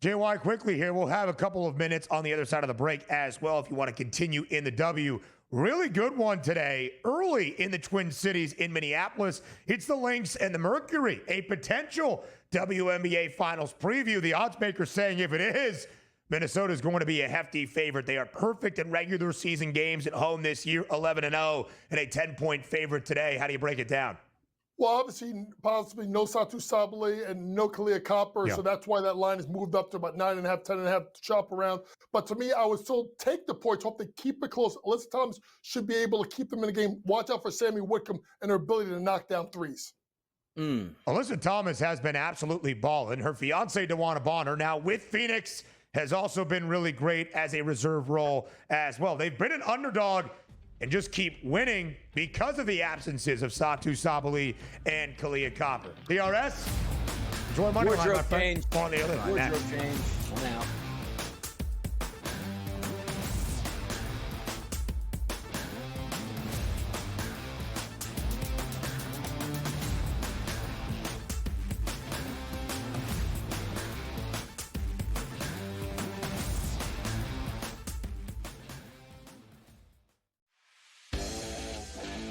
JY, quickly here, we'll have a couple of minutes on the other side of the break as well if you want to continue in the W. Really good one today, early in the Twin Cities in Minneapolis. It's the Lynx and the Mercury, a potential WNBA Finals preview. The odds maker saying if it is, Minnesota is going to be a hefty favorite. They are perfect in regular season games at home this year, 11-0, and a 10-point favorite today. How do you break it down? Well, obviously, possibly no Satu Sabale and no Kalia Copper, so that's why that line has moved up to about 9.5, 10.5 to shop around. But to me, I would still take the points, hope they keep it close. Alyssa Thomas should be able to keep them in the game. Watch out for Sammy Whitcomb and her ability to knock down threes. Alyssa Thomas has been absolutely balling. Her fiance, DeWanna Bonner, now with Phoenix, has also been really great as a reserve role as well. They've been an underdog and just keep winning because of the absences of Satu Sabale and Kalia Copper. DRS, enjoy money line, my friend. On the other line. Wardrobe change. I'm out.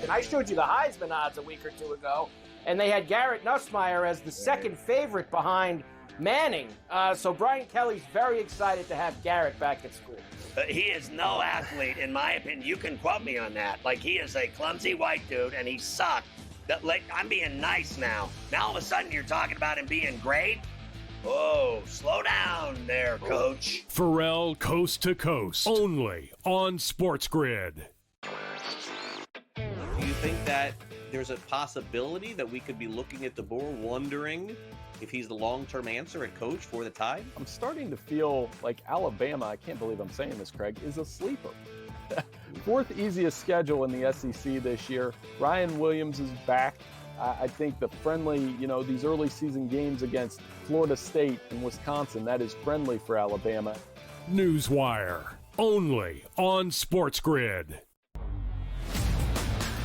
I showed you the Heisman odds a week or two ago, and they had Garrett Nussmeier as the second favorite behind Manning. So Brian Kelly's very excited to have Garrett back at school. He is no athlete, in my opinion. You can quote me on that. Like, he is a clumsy white dude, and he sucked. I'm being nice now. Now all of a sudden you're talking about him being great? Oh, slow down there, coach. Pharrell Coast to Coast, only on SportsGrid. Do you think that there's a possibility that we could be looking at DeBoer wondering if he's the long-term answer at coach for the Tide? I'm starting to feel like Alabama, I can't believe I'm saying this, Craig, is a sleeper. 4th easiest schedule in the SEC this year. Ryan Williams is back. I think the friendly, these early season games against Florida State and Wisconsin, that is friendly for Alabama. Newswire, only on SportsGrid.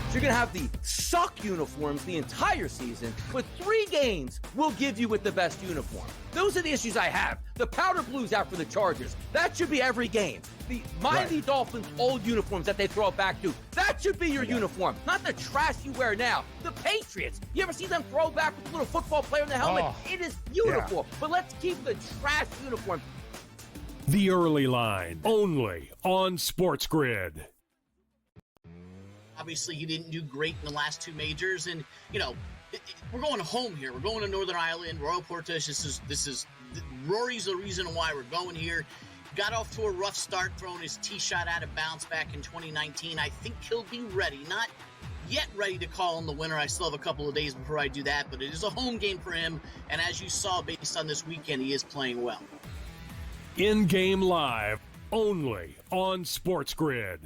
So you're going to have the suck uniforms the entire season, but 3 games will give you with the best uniform. Those are the issues I have. The powder blues out for the Chargers. That should be every game. The Miami Dolphins old uniforms that they throw it back to. That should be your uniform, not the trash you wear now. The Patriots. You ever see them throw back with a little football player in the helmet? It is beautiful. But let's keep the trash uniform. The Early Line, only on SportsGrid. Obviously, he didn't do great in the last 2 majors, and we're going home here. We're going to Northern Ireland. Royal Portage. Rory's the reason why we're going here. Got off to a rough start, throwing his tee shot out of bounds back in 2019. I think he'll be ready. Not yet ready to call him the winner. I still have a couple of days before I do that, but it is a home game for him. And as you saw, based on this weekend, he is playing well. In-game live, only on SportsGrid.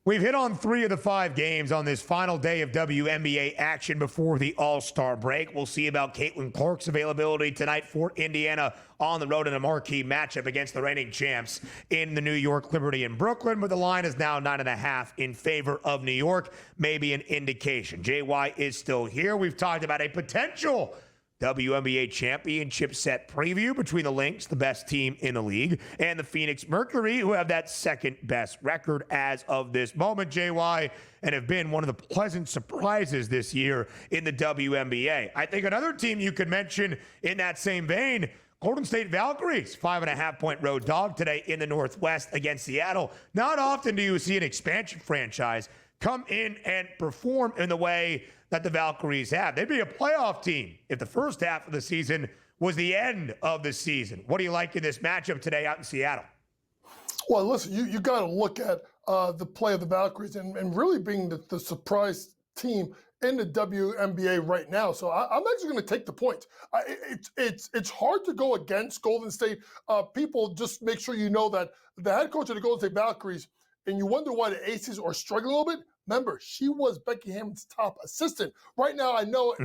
We've hit on 3 of the 5 games on this final day of WNBA action before the All-Star break. We'll see about Caitlin Clark's availability tonight for Indiana on the road in a marquee matchup against the reigning champs in the New York Liberty in Brooklyn, but the line is now 9.5 in favor of New York. Maybe an indication. JY is still here. We've talked about a potential WNBA championship set preview between the Lynx, the best team in the league, and the Phoenix Mercury, who have that second best record as of this moment, JY, and have been one of the pleasant surprises this year in the WNBA. I think another team you could mention in that same vein, Golden State Valkyries, 5.5-point road dog today in the Northwest against Seattle. Not often do you see an expansion franchise come in and perform in the way that the Valkyries have. They'd be a playoff team if the first half of the season was the end of the season. What do you like in this matchup today out in Seattle? Well, listen, you got to look at the play of the Valkyries and really being the surprise team in the WNBA right now. So I'm actually going to take the point. It's hard to go against Golden State. People, just make sure you know that the head coach of the Golden State Valkyries, and you wonder why the Aces are struggling a little bit. Remember, she was Becky Hammon's top assistant. Right now, I know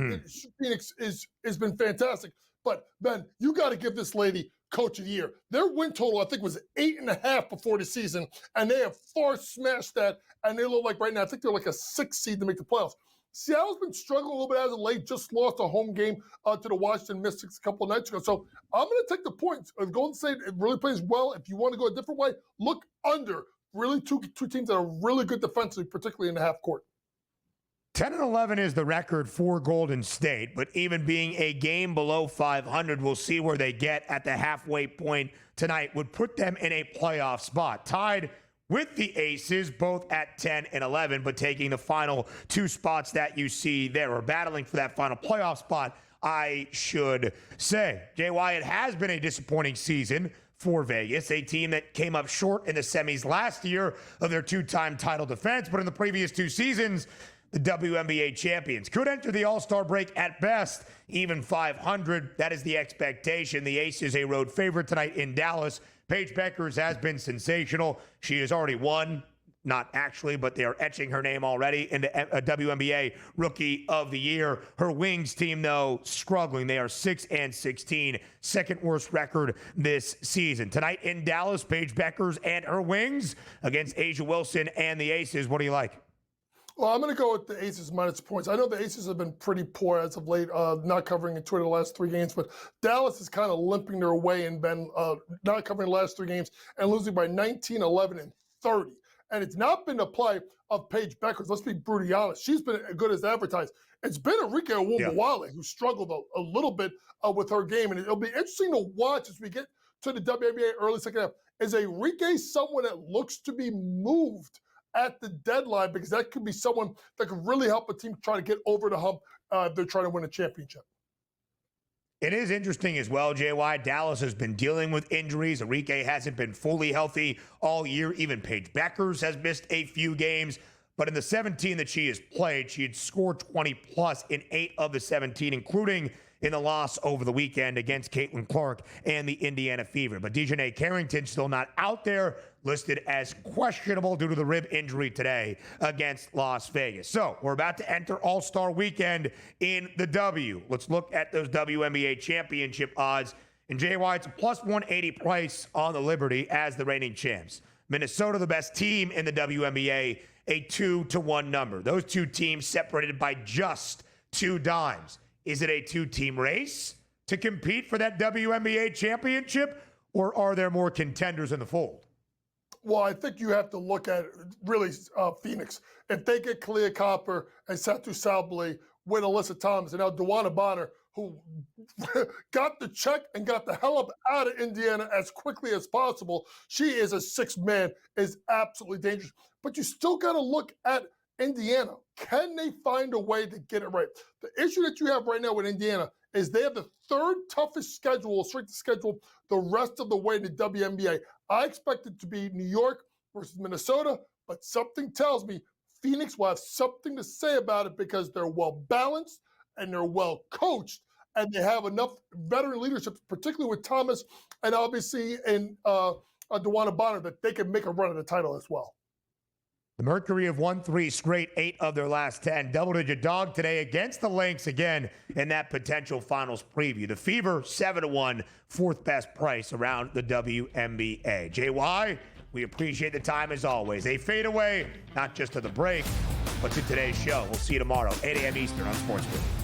Phoenix has been fantastic, but Ben, you got to give this lady Coach of the Year. Their win total, I think, was 8.5 before the season, and they have far smashed that. And they look like right now, I think they're like a 6th seed to make the playoffs. Seattle's been struggling a little bit as of late. Just lost a home game to the Washington Mystics a couple of nights ago. So I'm going to take the points. If Golden State really plays well, if you want to go a different way, look under. Really two teams that are really good defensively, particularly in the half court. 10-11 is the record for Golden State, but even being a game below 500, we'll see where they get at the halfway point tonight, would put them in a playoff spot. Tied with the Aces, both at 10-11, but taking the final 2 spots that you see there, or battling for that final playoff spot, I should say. JY, it has been a disappointing season for Vegas, a team that came up short in the semis last year of their 2-time title defense, but in the previous 2 seasons, the WNBA champions could enter the All-Star break at best, even 500. That is the expectation. The Aces, a road favorite tonight in Dallas. Paige Beckers has been sensational. She has already won. Not actually, but they are etching her name already into a WNBA Rookie of the Year. Her Wings team, though, struggling. They are 6-16, second worst record this season. Tonight in Dallas, Paige Beckers and her Wings against Asia Wilson and the Aces. What do you like? Well, I'm going to go with the Aces minus points. I know the Aces have been pretty poor as of late, not covering in 2 of the last 3 games, but Dallas is kind of limping their way and been not covering the last 3 games and losing by 19, 11, and 30. And it's not been the play of Paige Beckers. Let's be brutally honest. She's been as good as advertised. It's been Enrique Owumbawale who struggled a little bit with her game. And it'll be interesting to watch as we get to the WNBA early second half. Is Enrique someone that looks to be moved at the deadline? Because that could be someone that could really help a team try to get over the hump. They're trying to win a championship. It is interesting as well, JY. Dallas has been dealing with injuries. Enrique hasn't been fully healthy all year. Even Paige Beckers has missed a few games. But in the 17 that she has played, she had scored 20-plus in 8 of the 17, including in the loss over the weekend against Caitlin Clark and the Indiana Fever. But Dejanay Carrington still not out there, listed as questionable due to the rib injury today against Las Vegas. So we're about to enter All-Star Weekend in the W. Let's look at those WNBA championship odds. And JY, it's a plus 180 price on the Liberty as the reigning champs. Minnesota, the best team in the WNBA, a 2-1 number. Those 2 teams separated by just 2 dimes. Is it a 2-team race to compete for that WNBA championship, or are there more contenders in the fold? Well, I think you have to look at really Phoenix. If they get Kalia Copper and Satu Sabally with Alyssa Thomas and now Dewana Bonner, who got the check and got the hell up out of Indiana as quickly as possible, she is a 6-man, is absolutely dangerous. But you still got to look at Indiana. Can they find a way to get it right? The issue that you have right now with Indiana is they have the 3rd toughest schedule, strength of schedule, the rest of the way in the WNBA. I expect it to be New York versus Minnesota, but something tells me Phoenix will have something to say about it because they're well balanced and they're well coached and they have enough veteran leadership, particularly with Thomas and obviously in Dewana Bonner, that they can make a run at the title as well. The Mercury have won 3 straight, 8 of their last 10. Double-digit dog today against the Lynx again in that potential finals preview. The Fever, 7-1, 4th best price around the WNBA. JY, we appreciate the time as always. A fadeaway, not just to the break, but to today's show. We'll see you tomorrow, 8 a.m. Eastern on SportsGrid.